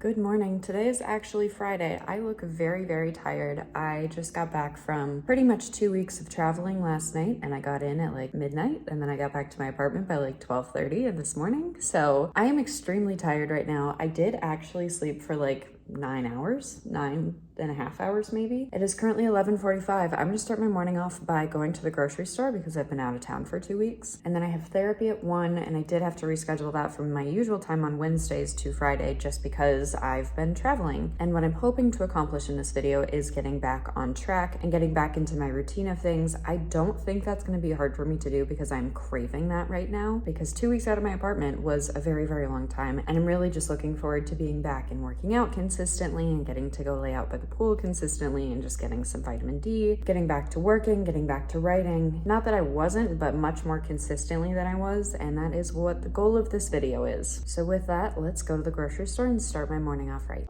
Good morning. Today is actually Friday. I look very, very tired. I just got back from pretty much 2 weeks of traveling last night, and I got in at like midnight, and then I got back to my apartment by like 12:30 this morning. So I am extremely tired right now. I did actually sleep for like 9 hours, 9.5 hours maybe. It is currently 11:45. I'm gonna start my morning off by going to the grocery store because I've been out of town for 2 weeks. And then I have therapy at 1, and I did have to reschedule that from my usual time on Wednesdays to Friday just because I've been traveling. And what I'm hoping to accomplish in this video is getting back on track and getting back into my routine of things. I don't think that's gonna be hard for me to do because I'm craving that right now, because 2 weeks out of my apartment was a very, very long time. And I'm really just looking forward to being back and working out consistently and getting to go lay out by the pool consistently and just getting some vitamin D, getting back to working, getting back to writing. Not that I wasn't, but much more consistently than I was, and that is what the goal of this video is. So with that, let's go to the grocery store and start my morning off right.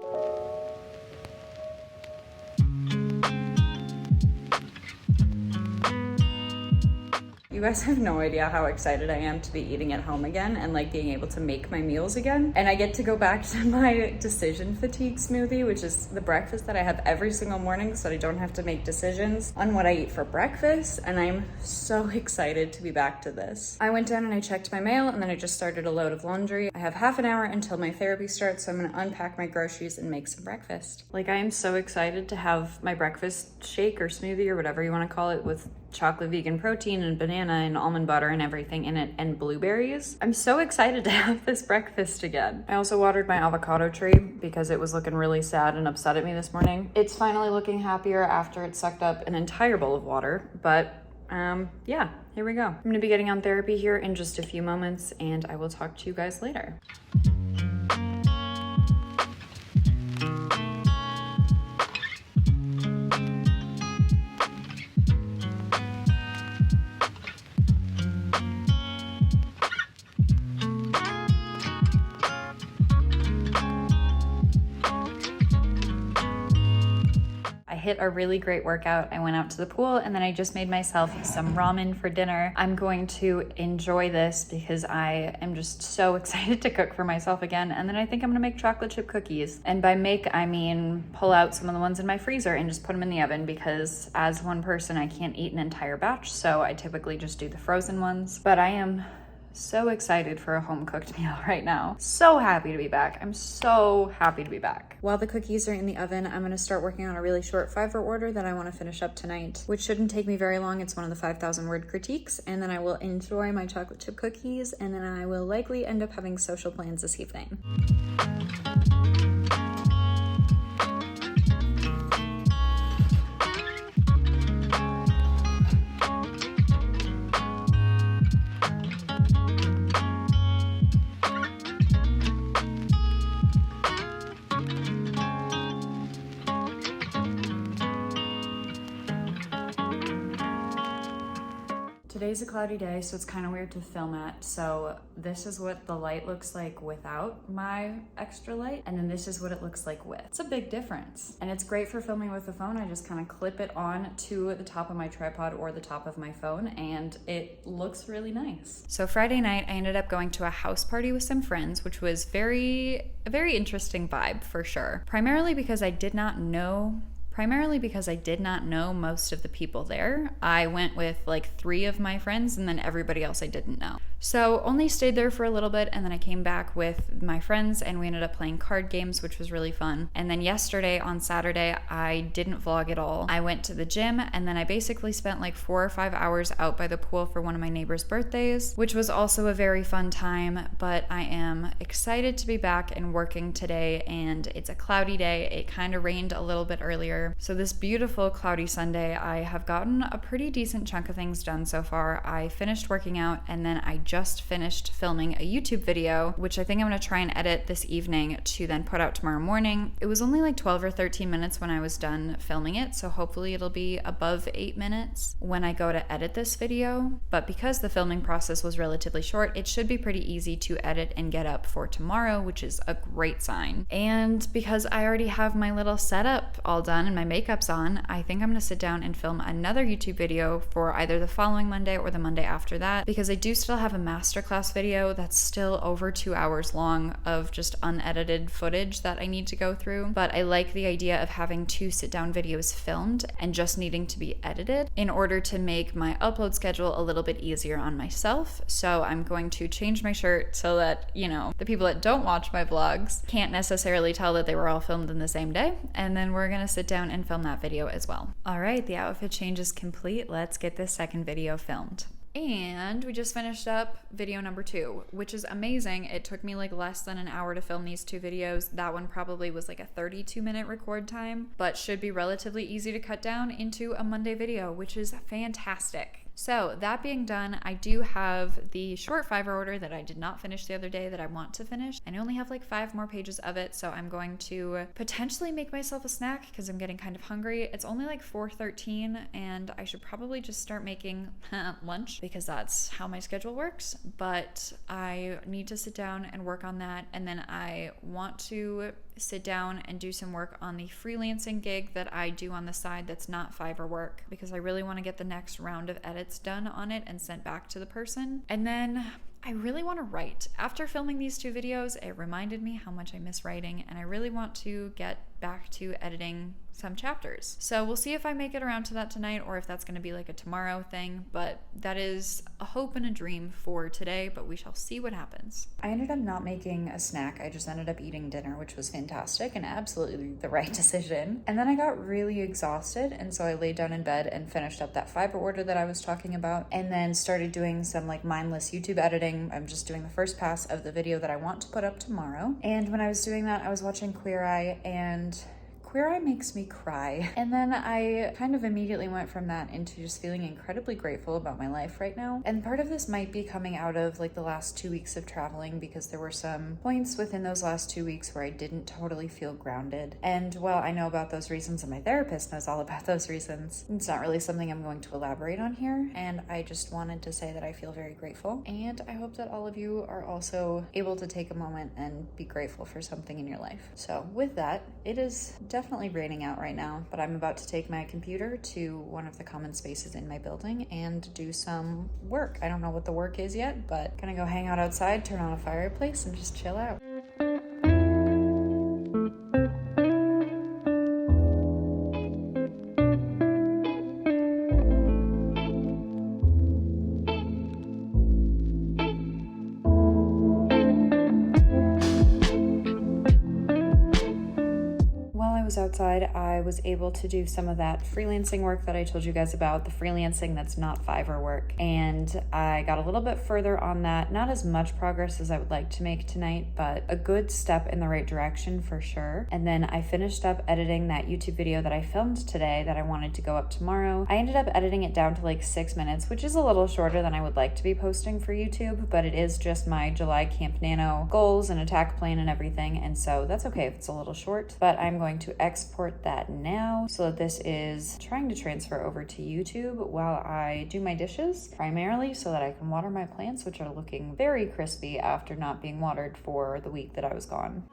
You guys have no idea how excited I am to be eating at home again and like being able to make my meals again. And I get to go back to my decision fatigue smoothie, which is the breakfast that I have every single morning so that I don't have to make decisions on what I eat for breakfast. And I'm so excited to be back to this. I went down and I checked my mail, and then I just started a load of laundry. I have half an hour until my therapy starts, so I'm gonna unpack my groceries and make some breakfast. Like, I am so excited to have my breakfast shake or smoothie or whatever you wanna call it with chocolate vegan protein and banana and almond butter and everything in it, and blueberries. I'm so excited to have this breakfast again. I also watered my avocado tree because it was looking really sad and upset at me this morning. It's finally looking happier after it sucked up an entire bowl of water, but yeah, here we go. I'm gonna be getting on therapy here in just a few moments, and I will talk to you guys later. Hit a really great workout. I went out to the pool, and then I just made myself some ramen for dinner. I'm going to enjoy this because I am just so excited to cook for myself again. And then I think I'm gonna make chocolate chip cookies. And by make, I mean pull out some of the ones in my freezer and just put them in the oven, because as one person, I can't eat an entire batch. So I typically just do the frozen ones. But I am so excited for a home-cooked meal right now. So happy to be back. I'm so happy to be back. While the cookies are in the oven, I'm gonna start working on a really short Fiverr order that I wanna finish up tonight, which shouldn't take me very long. It's one of the 5,000 word critiques, and then I will enjoy my chocolate chip cookies, and then I will likely end up having social plans this evening. Today's a cloudy day, so it's kind of weird to film at. So this is what the light looks like without my extra light, and then this is what it looks like with. It's a big difference, and it's great for filming with the phone. I just kind of clip it on to the top of my tripod or the top of my phone, and it looks really nice. So Friday night, I ended up going to a house party with some friends, which was a very interesting vibe for sure. Primarily because I did not know most of the people there. I went with like 3 of my friends, and then everybody else I didn't know. So only stayed there for a little bit, and then I came back with my friends, and we ended up playing card games, which was really fun. And then yesterday, on Saturday, I didn't vlog at all. I went to the gym, and then I basically spent like 4 or 5 hours out by the pool for one of my neighbor's birthdays, which was also a very fun time. But I am excited to be back and working today, and it's a cloudy day. It kind of rained a little bit earlier. So this beautiful cloudy Sunday, I have gotten a pretty decent chunk of things done so far. I finished working out, and then I just finished filming a YouTube video, which I think I'm gonna try and edit this evening to then put out tomorrow morning. It was only like 12 or 13 minutes when I was done filming it, so hopefully it'll be above 8 minutes when I go to edit this video. But because the filming process was relatively short, it should be pretty easy to edit and get up for tomorrow, which is a great sign. And because I already have my little setup all done and my makeup's on, I think I'm gonna sit down and film another YouTube video for either the following Monday or the Monday after that, because I do still have a masterclass video that's still over 2 hours long of just unedited footage that I need to go through. But I like the idea of having 2 sit-down videos filmed and just needing to be edited in order to make my upload schedule a little bit easier on myself. So I'm going to change my shirt so that, you know, the people that don't watch my vlogs can't necessarily tell that they were all filmed in the same day. And then we're gonna sit down and film that video as well. All right, the outfit change is complete. Let's get this second video filmed. And we just finished up video number 2, which is amazing. It took me like less than an hour to film these 2 videos. That one probably was like a 32-minute record time, but should be relatively easy to cut down into a Monday video, which is fantastic. So that being done, I do have the short Fiverr order that I did not finish the other day that I want to finish. And I only have like 5 more pages of it, so I'm going to potentially make myself a snack because I'm getting kind of hungry. It's only like 4:13 and I should probably just start making lunch because that's how my schedule works. But I need to sit down and work on that, and then I want to sit down and do some work on the freelancing gig that I do on the side that's not Fiverr work, because I really want to get the next round of edits done on it and sent back to the person. And then I really want to write. After filming these 2 videos, it reminded me how much I miss writing, and I really want to get back to editing some chapters. So we'll see if I make it around to that tonight or if that's going to be like a tomorrow thing, but that is a hope and a dream for today, but we shall see what happens. I ended up not making a snack. I just ended up eating dinner, which was fantastic and absolutely the right decision. And then I got really exhausted, and so I laid down in bed and finished up that Fiverr order that I was talking about, and then started doing some like mindless YouTube editing. I'm just doing the first pass of the video that I want to put up tomorrow. And when I was doing that, I was watching Queer Eye, and Queer Eye makes me cry. And then I kind of immediately went from that into just feeling incredibly grateful about my life right now. And part of this might be coming out of like the last 2 weeks of traveling, because there were some points within those last 2 weeks where I didn't totally feel grounded. And while I know about those reasons and my therapist knows all about those reasons, it's not really something I'm going to elaborate on here. And I just wanted to say that I feel very grateful. And I hope that all of you are also able to take a moment and be grateful for something in your life. So with that, it is definitely raining out right now, but I'm about to take my computer to one of the common spaces in my building and do some work. I don't know what the work is yet, but gonna go hang out outside, turn on a fireplace, and just chill out. Outside, I was able to do some of that freelancing work that I told you guys about, the freelancing that's not Fiverr work, and I got a little bit further on that. Not as much progress as I would like to make tonight, but a good step in the right direction for sure. And then I finished up editing that YouTube video that I filmed today that I wanted to go up tomorrow. I ended up editing it down to like 6 minutes, which is a little shorter than I would like to be posting for YouTube, but it is just my July Camp Nano goals and attack plan and everything, and so that's okay if it's a little short. But I'm going to export that now so that this is trying to transfer over to YouTube while I do my dishes, primarily so that I can water my plants, which are looking very crispy after not being watered for the week that I was gone.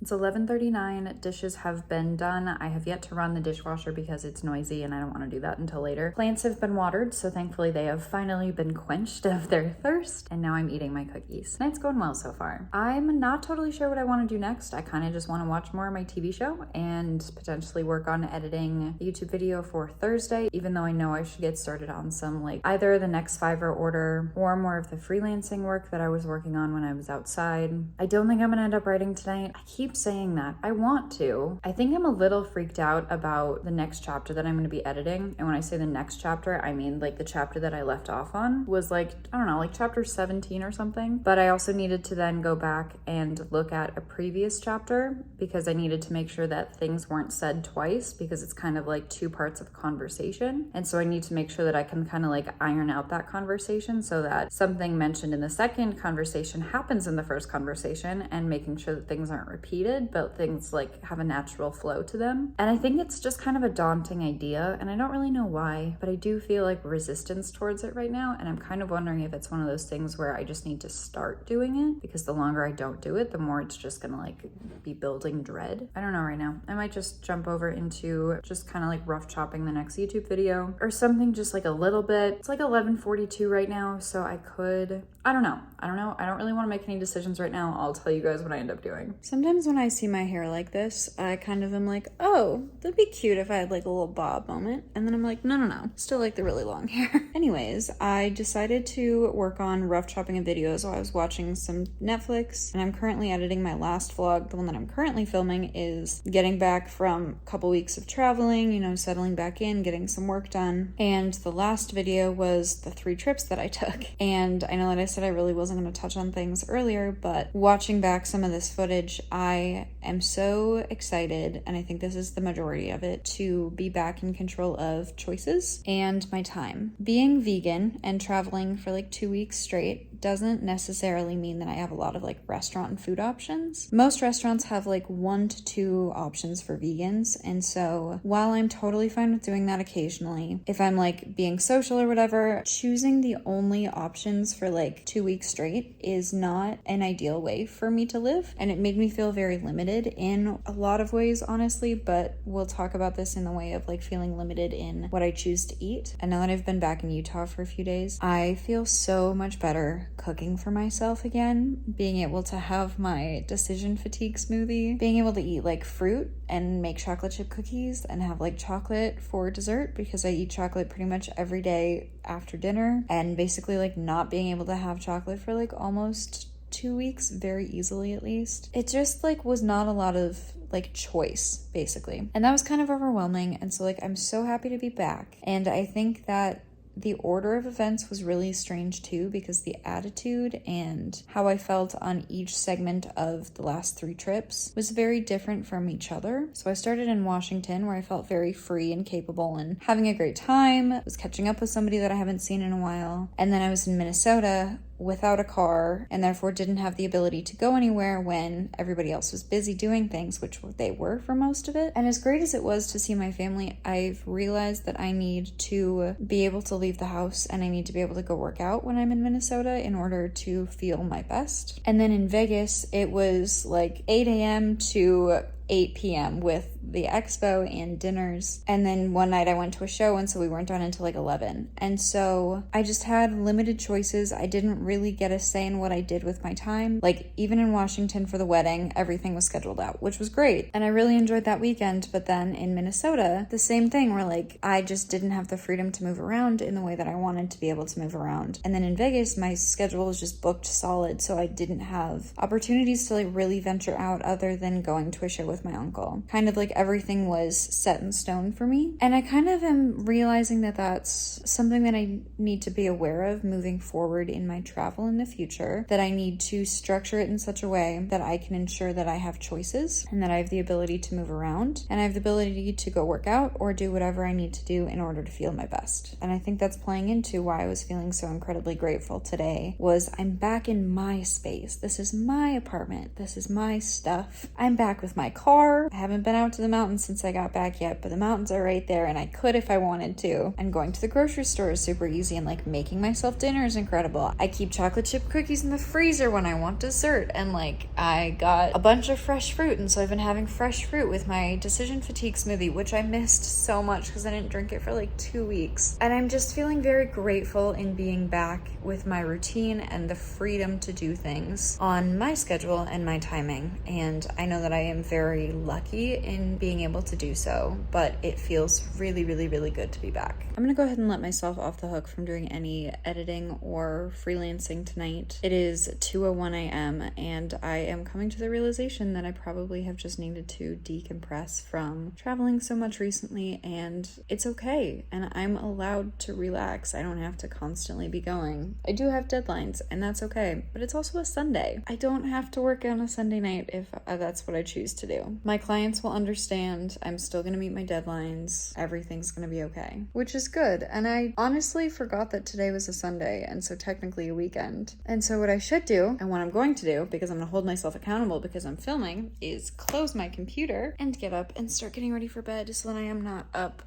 It's 11:39, dishes have been done. I have yet to run the dishwasher because it's noisy and I don't want to do that until later. Plants have been watered, so thankfully they have finally been quenched of their thirst, and now I'm eating my cookies. Night's going well so far. I'm not totally sure what I want to do next. I kind of just want to watch more of my TV show and potentially work on editing a YouTube video for Thursday, even though I know I should get started on some like either the next Fiverr order or more of the freelancing work that I was working on when I was outside. I don't think I'm gonna end up writing tonight. I keep saying that. I want to. I think I'm a little freaked out about the next chapter that I'm going to be editing. And when I say the next chapter, I mean like the chapter that I left off on was like, I don't know, like chapter 17 or something. But I also needed to then go back and look at a previous chapter because I needed to make sure that things weren't said twice, because it's kind of like 2 parts of conversation. And so I need to make sure that I can kind of like iron out that conversation so that something mentioned in the second conversation happens in the first conversation, and making sure that things aren't repeated. scripted, but things like have a natural flow to them. And I think it's just kind of a daunting idea, and I don't really know why, but I do feel like resistance towards it right now, and I'm kind of wondering if it's one of those things where I just need to start doing it, because the longer I don't do it, the more it's just gonna like be building dread. I don't know right now. I might just jump over into just kind of like rough chopping the next YouTube video or something, just like a little bit. It's like 11:42 right now, so I could, I don't know. I don't really want to make any decisions right now. I'll tell you guys what I end up doing. Sometimes when I see my hair like this, I kind of am like, oh, that'd be cute if I had like a little bob moment. And then I'm like, no. Still like the really long hair. Anyways, I decided to work on rough chopping a video, so I was watching some Netflix, and I'm currently editing my last vlog. The one that I'm currently filming is getting back from a couple weeks of traveling, you know, settling back in, getting some work done. And the last video was the 3 trips that I took. And I know that I said I really wasn't going to touch on things earlier, but watching back some of this footage, I am so excited, and I think this is the majority of it, to be back in control of choices and my time. Being vegan and traveling for like 2 weeks straight doesn't necessarily mean that I have a lot of like restaurant and food options. Most restaurants have like 1 to 2 options for vegans, and so while I'm totally fine with doing that occasionally, if I'm like being social or whatever, choosing the only options for like 2 weeks straight is not an ideal way for me to live, and it made me feel very limited in a lot of ways, honestly, but we'll talk about this in the way of like feeling limited in what I choose to eat. And now that I've been back in Utah for a few days, I feel so much better cooking for myself again, being able to have my decision fatigue smoothie, being able to eat like fruit and make chocolate chip cookies and have like chocolate for dessert, because I eat chocolate pretty much every day after dinner, and basically like not being able to have chocolate for like almost 2 weeks, very easily at least. It just like was not a lot of like choice, basically. And that was kind of overwhelming. And so like I'm so happy to be back. And I think that the order of events was really strange too, because the attitude and how I felt on each segment of the last 3 trips was very different from each other. So I started in Washington, where I felt very free and capable and having a great time. I was catching up with somebody that I haven't seen in a while. And then I was in Minnesota without a car, and therefore didn't have the ability to go anywhere when everybody else was busy doing things, which they were for most of it. And as great as it was to see my family, I've realized that I need to be able to leave the house, and I need to be able to go work out when I'm in Minnesota in order to feel my best. And then in Vegas, it was like 8 a.m. to 8 p.m. with the expo and dinners. And then one night I went to a show, and so we weren't done until like 11. And so I just had limited choices. I didn't really get a say in what I did with my time. Like even in Washington for the wedding, everything was scheduled out, which was great. And I really enjoyed that weekend. But then in Minnesota, the same thing, where like I just didn't have the freedom to move around in the way that I wanted to be able to move around. And then in Vegas, my schedule was just booked solid, so I didn't have opportunities to like really venture out other than going to a show with my uncle. Kind of like everything was set in stone for me. And I kind of am realizing that that's something that I need to be aware of moving forward in my travel in the future, that I need to structure it in such a way that I can ensure that I have choices and that I have the ability to move around, and I have the ability to go work out or do whatever I need to do in order to feel my best. And I think that's playing into why I was feeling so incredibly grateful today, was I'm back in my space. This is my apartment. This is my stuff. I'm back with my car. I haven't been out to the mountains since I got back yet, but the mountains are right there, and I could if I wanted to. And going to the grocery store is super easy, and like making myself dinner is incredible. I keep chocolate chip cookies in the freezer when I want dessert, and like I got a bunch of fresh fruit, and so I've been having fresh fruit with my decision fatigue smoothie, which I missed so much because I didn't drink it for like 2 weeks. And I'm just feeling very grateful in being back with my routine and the freedom to do things on my schedule and my timing. And I know that I am very lucky in being able to do so, but it feels really, really, really good to be back. I'm gonna go ahead and let myself off the hook from doing any editing or freelancing tonight. It is 2:01 a.m. and I am coming to the realization that I probably have just needed to decompress from traveling so much recently, and it's okay, and I'm allowed to relax. I don't have to constantly be going. I do have deadlines, and that's okay, but it's also a Sunday. I don't have to work on a Sunday night if that's what I choose to do. do. My clients will understand. I'm still gonna meet my deadlines. Everything's gonna be okay, which is good. And I honestly forgot that today was a Sunday, and so technically a weekend. And so what I should do, and what I'm going to do, because I'm gonna hold myself accountable because I'm filming, is close my computer and get up and start getting ready for bed so that I am not up,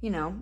you know,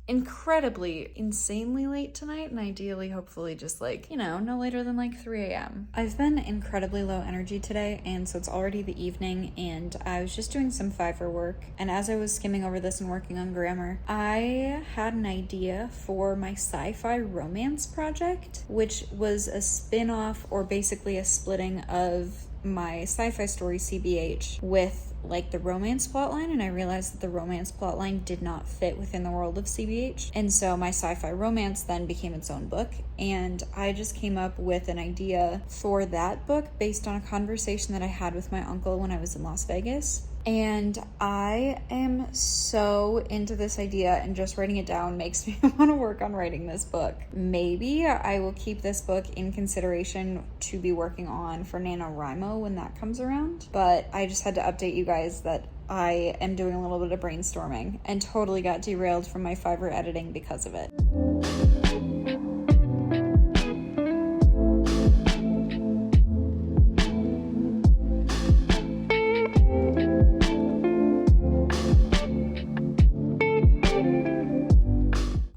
incredibly, insanely late tonight, and ideally, hopefully, just like, you know, no later than like 3 a.m. I've been incredibly low energy today, and so it's already the evening, and I was just doing some Fiverr work, and as I was skimming over this and working on grammar, I had an idea for my sci-fi romance project, which was a spin-off, or basically a splitting of my sci-fi story CBH with like the romance plotline, and I realized that the romance plotline did not fit within the world of CBH, and so my sci-fi romance then became its own book, and I just came up with an idea for that book based on a conversation that I had with my uncle when I was in Las Vegas. And I am so into this idea, and just writing it down makes me want to work on writing this book. Maybe I will keep this book in consideration to be working on for NaNoWriMo when that comes around. But I just had to update you guys that I am doing a little bit of brainstorming and totally got derailed from my Fiverr editing because of it.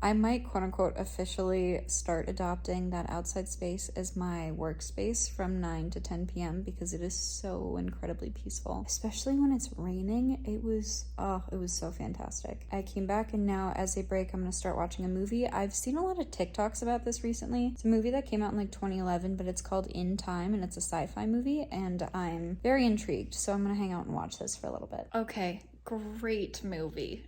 I might quote unquote officially start adopting that outside space as my workspace from 9 to 10 p.m. because it is so incredibly peaceful, especially when it's raining. It was so fantastic. I came back, and now as a break, I'm gonna start watching a movie. I've seen a lot of TikToks about this recently. It's a movie that came out in like 2011, but it's called In Time, and it's a sci-fi movie, and I'm very intrigued, so I'm gonna hang out and watch this for a little bit. Okay. Great movie.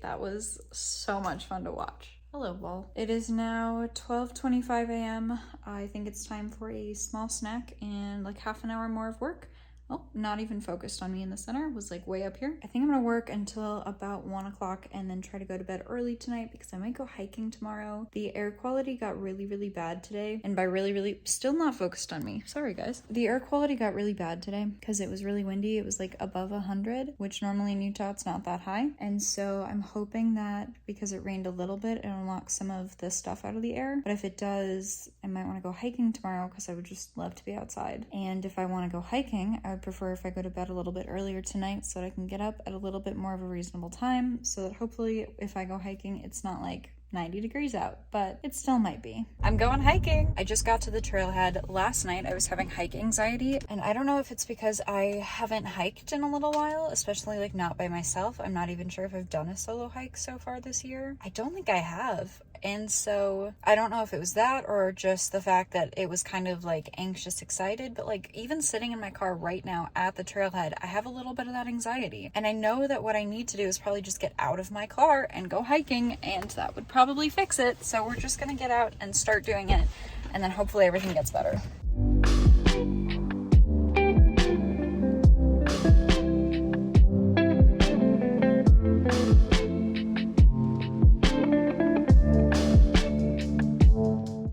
That was so much fun to watch. Hello, Wall. It is now 12:25 a.m. I think it's time for a small snack and like half an hour more of work. Oh, not even focused on me in the center, was like way up here. I think I'm gonna work until about 1 o'clock and then try to go to bed early tonight because I might go hiking tomorrow. The air quality got really, really bad today. And by really, really, still not focused on me. Sorry, guys. The air quality got really bad today because it was really windy. It was like above 100, which normally in Utah, it's not that high. And so I'm hoping that because it rained a little bit, it unlocks some of the stuff out of the air. But if it does, I might want to go hiking tomorrow because I would just love to be outside. And if I want to go hiking, I would prefer if I go to bed a little bit earlier tonight so that I can get up at a little bit more of a reasonable time, so that hopefully if I go hiking, it's not like 90 degrees out, but it still might be. I'm going hiking. I just got to the trailhead last night. I was having hike anxiety, and I don't know if it's because I haven't hiked in a little while, especially like not by myself. I'm not even sure if I've done a solo hike so far this year. I don't think I have. And so I don't know if it was that or just the fact that it was kind of like anxious, excited, but like even sitting in my car right now at the trailhead, I have a little bit of that anxiety. And I know that what I need to do is probably just get out of my car and go hiking, and that would probably fix it. So we're just gonna get out and start doing it, and then hopefully everything gets better.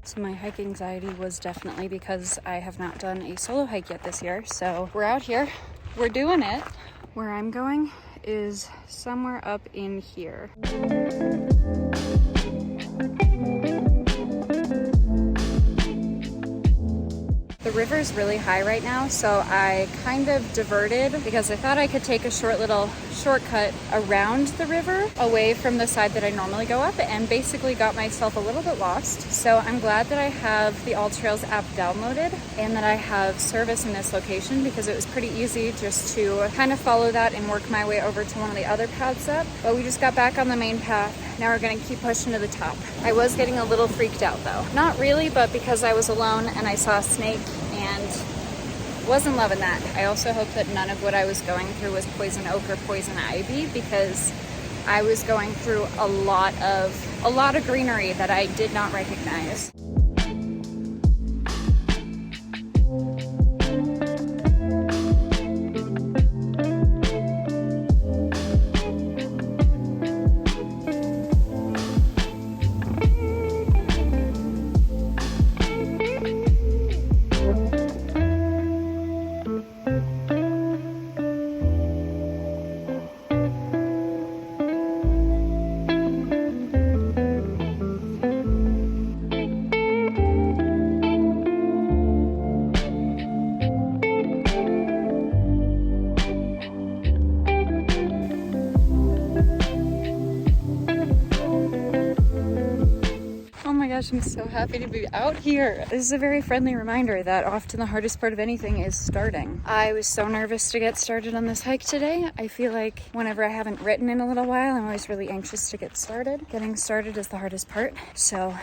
So my hike anxiety was definitely because I have not done a solo hike yet this year. So we're out here, we're doing it. Where I'm going is somewhere up in here. The river's really high right now, so I kind of diverted because I thought I could take a short little shortcut around the river away from the side that I normally go up, and basically got myself a little bit lost. So I'm glad that I have the All Trails app downloaded and that I have service in this location, because it was pretty easy just to kind of follow that and work my way over to one of the other paths up. But we just got back on the main path. Now we're gonna keep pushing to the top. I was getting a little freaked out though. Not really, but because I was alone and I saw a snake and wasn't loving that. I also hope that none of what I was going through was poison oak or poison ivy, because I was going through a lot of greenery that I did not recognize. gosh, I'm so happy to be out here. This is a very friendly reminder that often the hardest part of anything is starting. I was so nervous to get started on this hike today. I feel like whenever I haven't written in a little while, I'm always really anxious to get started. Getting started is the hardest part. So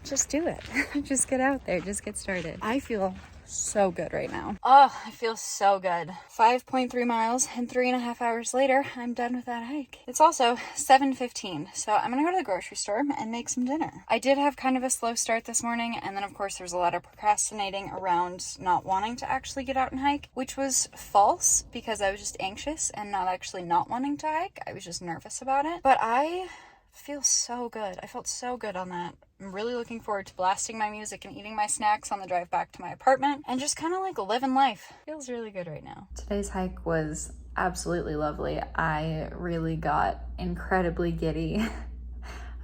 just do it. Just get out there. Just get started. I feel so good right now. Oh, I feel so good. 5.3 miles and 3.5 hours later, I'm done with that hike. It's also 7:15, so I'm gonna go to the grocery store and make some dinner. I did have kind of a slow start this morning, and then of course there was a lot of procrastinating around not wanting to actually get out and hike, which was false because I was just anxious and not actually not wanting to hike. I was just nervous about it. But I feel so good. I felt so good on that. I'm really looking forward to blasting my music and eating my snacks on the drive back to my apartment and just kind of like living life. Feels really good right now. Today's hike was absolutely lovely. I really got incredibly giddy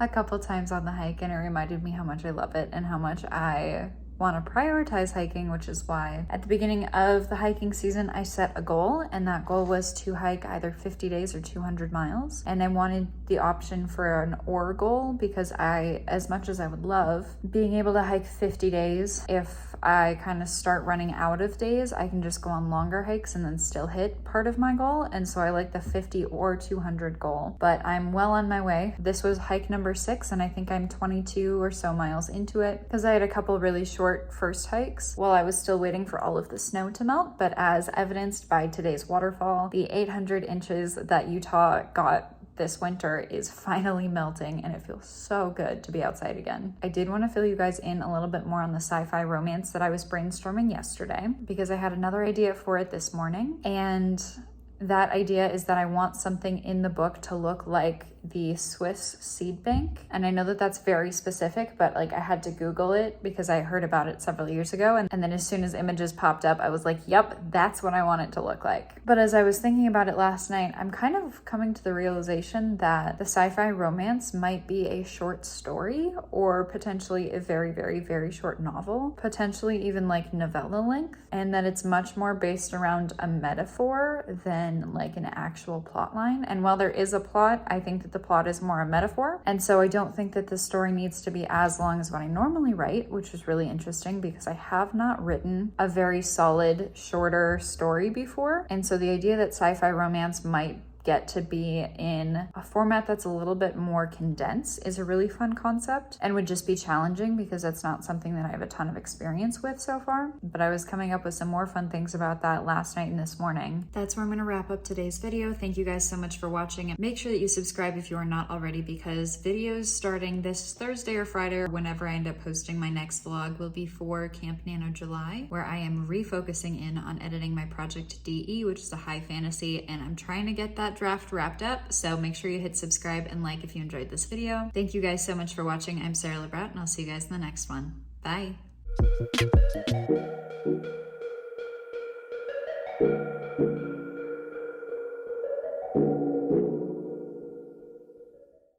a couple times on the hike, and it reminded me how much I love it and how much I want to prioritize hiking, which is why at the beginning of the hiking season I set a goal, and that goal was to hike either 50 days or 200 miles. And I wanted the option for an or goal because as much as I would love being able to hike 50 days, if I kind of start running out of days, I can just go on longer hikes and then still hit part of my goal. And so I like the 50 or 200 goal, but I'm well on my way. This was hike number 6, and I think I'm 22 or so miles into it because I had a couple really short first hikes while I was still waiting for all of the snow to melt. But as evidenced by today's waterfall, the 800 inches that Utah got this winter is finally melting, and it feels so good to be outside again. I did want to fill you guys in a little bit more on the sci-fi romance that I was brainstorming yesterday because I had another idea for it this morning, and that idea is that I want something in the book to look like the Swiss seed bank. And I know that that's very specific, but like I had to Google it because I heard about it several years ago. And then as soon as images popped up, I was like, yep, that's what I want it to look like. But as I was thinking about it last night, I'm kind of coming to the realization that the sci-fi romance might be a short story or potentially a very, very, very short novel, potentially even like novella length, and that it's much more based around a metaphor than like an actual plot line. And while there is a plot, I think that the plot is more a metaphor. And so I don't think that the story needs to be as long as what I normally write, which is really interesting because I have not written a very solid, shorter story before. And so the idea that sci-fi romance might get to be in a format that's a little bit more condensed is a really fun concept and would just be challenging because that's not something that I have a ton of experience with so far. But I was coming up with some more fun things about that last night and this morning. That's where I'm going to wrap up today's video. Thank you guys so much for watching, and make sure that you subscribe if you are not already, because videos starting this Thursday or Friday or whenever I end up posting my next vlog will be for Camp Nano July, where I am refocusing in on editing my project DE, which is a high fantasy, and I'm trying to get that draft wrapped up. So make sure you hit subscribe and like if you enjoyed this video. Thank you guys so much for watching. I'm Sarah Labrat, and I'll see you guys in the next one. Bye.